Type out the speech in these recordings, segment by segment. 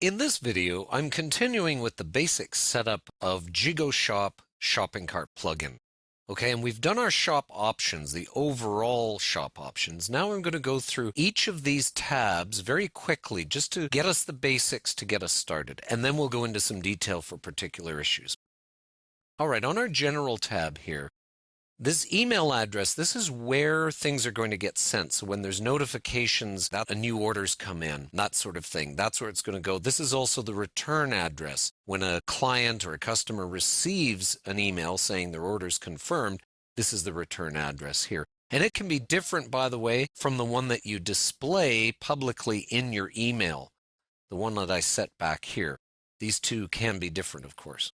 In this video, I'm continuing with the basic setup of JigoShop shopping cart plugin. Okay, and we've done our shop options, the overall shop options. Now I'm going to go through each of these tabs very quickly just to get us the basics to get us started, and then we'll go into some detail for particular issues. All right, on our general tab here, this email address, this is where things are going to get sent. So when there's notifications that a new order's come in, that sort of thing, that's where it's going to go. This is also the return address. When a client or a customer receives an email saying their order's confirmed, this is the return address here. And it can be different, by the way, from the one that you display publicly in your email, the one that I set back here. These two can be different, of course.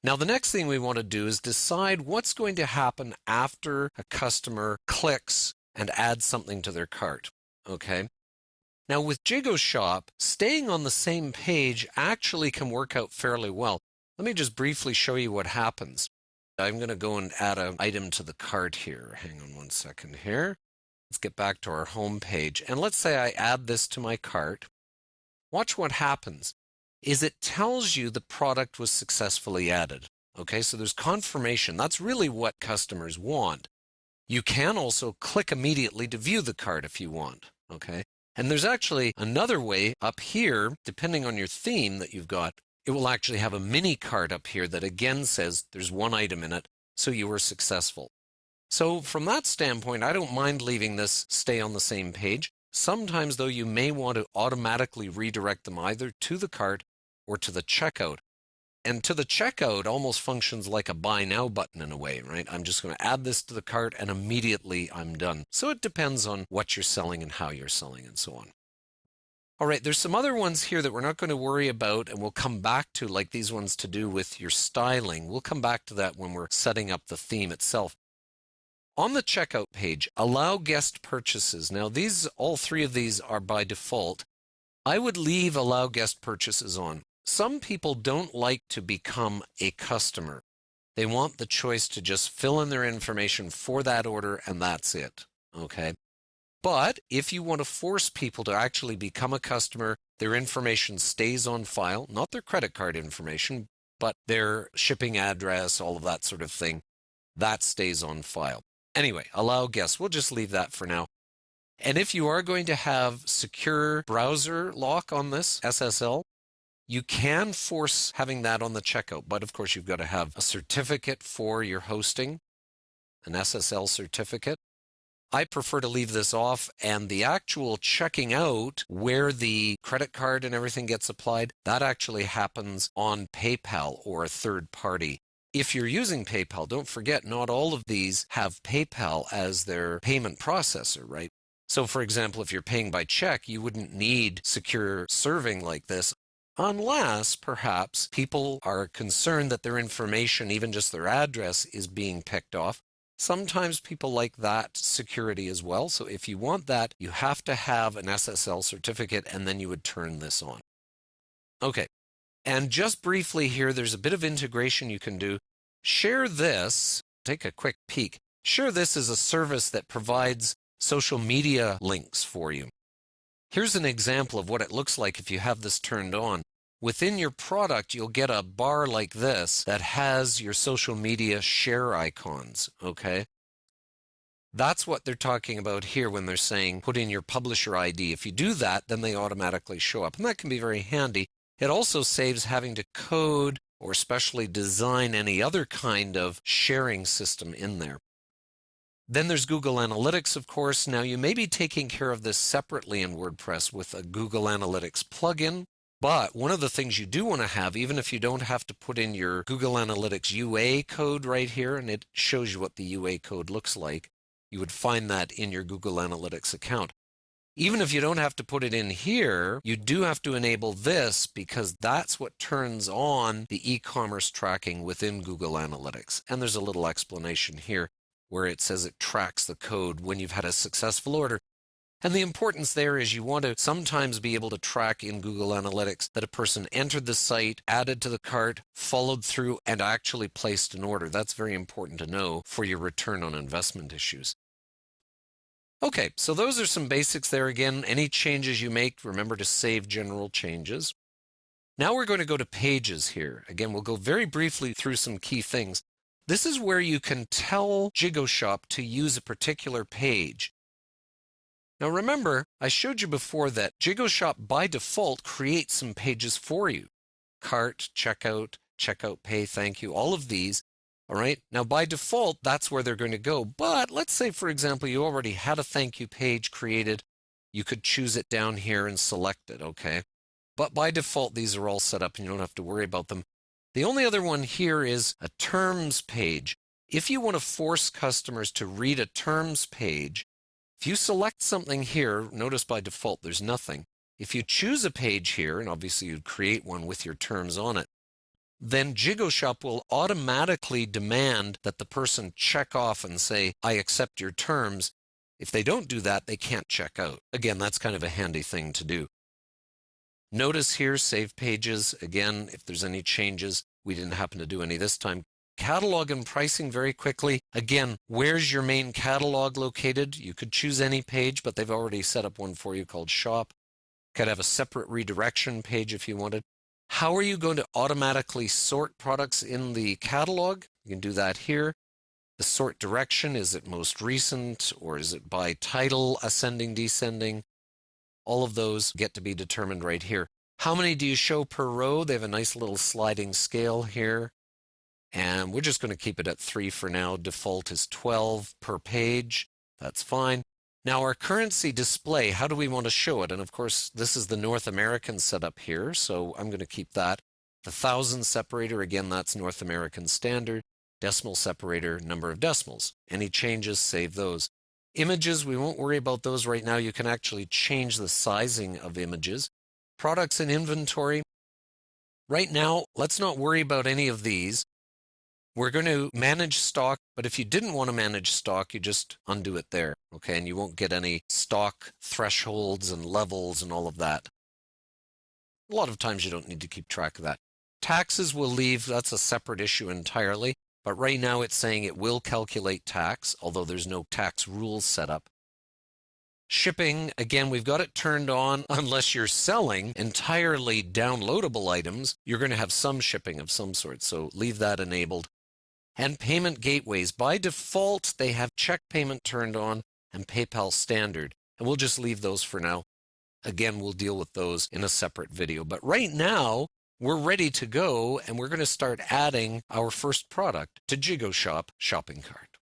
Now, the next thing we want to do is decide what's going to happen after a customer clicks and adds something to their cart, okay? Now, with JigoShop, staying on the same page actually can work out fairly well. Let me just briefly show you what happens. I'm going to go and add an item to the cart here. Hang on one second here. Let's get back to our home page. And let's say I add this to my cart. Watch what happens. It tells you the product was successfully added. Okay, so there's confirmation. That's really what customers want. You can also click immediately to view the cart if you want. Okay, and there's actually another way up here, depending on your theme that you've got, it will actually have a mini cart up here that again says there's one item in it, so you were successful. So from that standpoint, I don't mind leaving this stay on the same page. Sometimes, though, you may want to automatically redirect them either to the cart or to the checkout. And to the checkout almost functions like a buy now button in a way, right? I'm just going to add this to the cart and immediately I'm done. So it depends on what you're selling and how you're selling and so on. All right, there's some other ones here that we're not going to worry about and we'll come back to, like these ones to do with your styling. We'll come back to that when we're setting up the theme itself. On the checkout page, allow guest purchases. Now all three of these are by default. I would leave allow guest purchases on. Some people don't like to become a customer. They want the choice to just fill in their information for that order and that's it, okay? But if you want to force people to actually become a customer, their information stays on file, not their credit card information, but their shipping address, all of that sort of thing, that stays on file. Anyway, allow guests, we'll just leave that for now. And if you are going to have secure browser lock on this SSL, you can force having that on the checkout, but of course you've got to have a certificate for your hosting, an SSL certificate. I prefer to leave this off, and the actual checking out where the credit card and everything gets applied, that actually happens on PayPal or a third party. If you're using PayPal, don't forget not all of these have PayPal as their payment processor, right? So for example, if you're paying by check, you wouldn't need secure serving like this unless perhaps people are concerned that their information, even just their address, is being picked off. Sometimes people like that security as well. So if you want that, you have to have an SSL certificate and then you would turn this on. Okay. And just briefly here, there's a bit of integration you can do. Share This, take a quick peek. Share This is a service that provides social media links for you. Here's an example of what it looks like if you have this turned on. Within your product, you'll get a bar like this that has your social media share icons, okay? That's what they're talking about here when they're saying put in your publisher ID. If you do that, then they automatically show up, and that can be very handy. It also saves having to code or specially design any other kind of sharing system in there. Then there's Google Analytics, of course. Now, you may be taking care of this separately in WordPress with a Google Analytics plugin, but one of the things you do want to have, even if you don't have to put in your Google Analytics UA code right here, and it shows you what the UA code looks like, you would find that in your Google Analytics account. Even if you don't have to put it in here, you do have to enable this because that's what turns on the e-commerce tracking within Google Analytics. And there's a little explanation here where it says it tracks the code when you've had a successful order. And the importance there is you want to sometimes be able to track in Google Analytics that a person entered the site, added to the cart, followed through, and actually placed an order. That's very important to know for your return on investment issues. Okay, so those are some basics there. Again, any changes you make, remember to save general changes. Now we're going to go to pages here. Again, we'll go very briefly through some key things. This is where you can tell JigoShop to use a particular page. Now remember, I showed you before that JigoShop by default creates some pages for you. Cart, checkout, checkout pay, thank you, all of these. All right, now by default, that's where they're going to go. But let's say, for example, you already had a thank you page created. You could choose it down here and select it, okay? But by default, these are all set up and you don't have to worry about them. The only other one here is a terms page. If you want to force customers to read a terms page, if you select something here, notice by default there's nothing. If you choose a page here, and obviously you'd create one with your terms on it, then JigoShop will automatically demand that the person check off and say, I accept your terms. If they don't do that, they can't check out. Again, that's kind of a handy thing to do. Notice here, save pages. Again, if there's any changes, we didn't happen to do any this time. Catalog and pricing very quickly. Again, where's your main catalog located? You could choose any page, but they've already set up one for you called Shop. Could have a separate redirection page if you wanted. How are you going to automatically sort products in the catalog? You can do that here. The sort direction, is it most recent or is it by title, ascending, descending? All of those get to be determined right here. How many do you show per row? They have a nice little sliding scale here. And we're just going to keep it at 3 for now. Default is 12 per page. That's fine. Now our currency display, how do we want to show it? And of course, this is the North American setup here, so I'm going to keep that. The thousand separator, again, that's North American standard. Decimal separator, number of decimals. Any changes, save those. Images, we won't worry about those right now. You can actually change the sizing of images. Products and inventory. Right now, let's not worry about any of these. We're going to manage stock, but if you didn't want to manage stock, you just undo it there, okay? And you won't get any stock thresholds and levels and all of that. A lot of times you don't need to keep track of that. Taxes we'll leave, that's a separate issue entirely, but right now it's saying it will calculate tax, although there's no tax rules set up. Shipping, again, we've got it turned on. Unless you're selling entirely downloadable items, you're going to have some shipping of some sort, so leave that enabled. And payment gateways, by default, they have check payment turned on and PayPal standard, and we'll just leave those for now. Again, we'll deal with those in a separate video, but right now, we're ready to go, and we're going to start adding our first product to JigoShop shopping cart.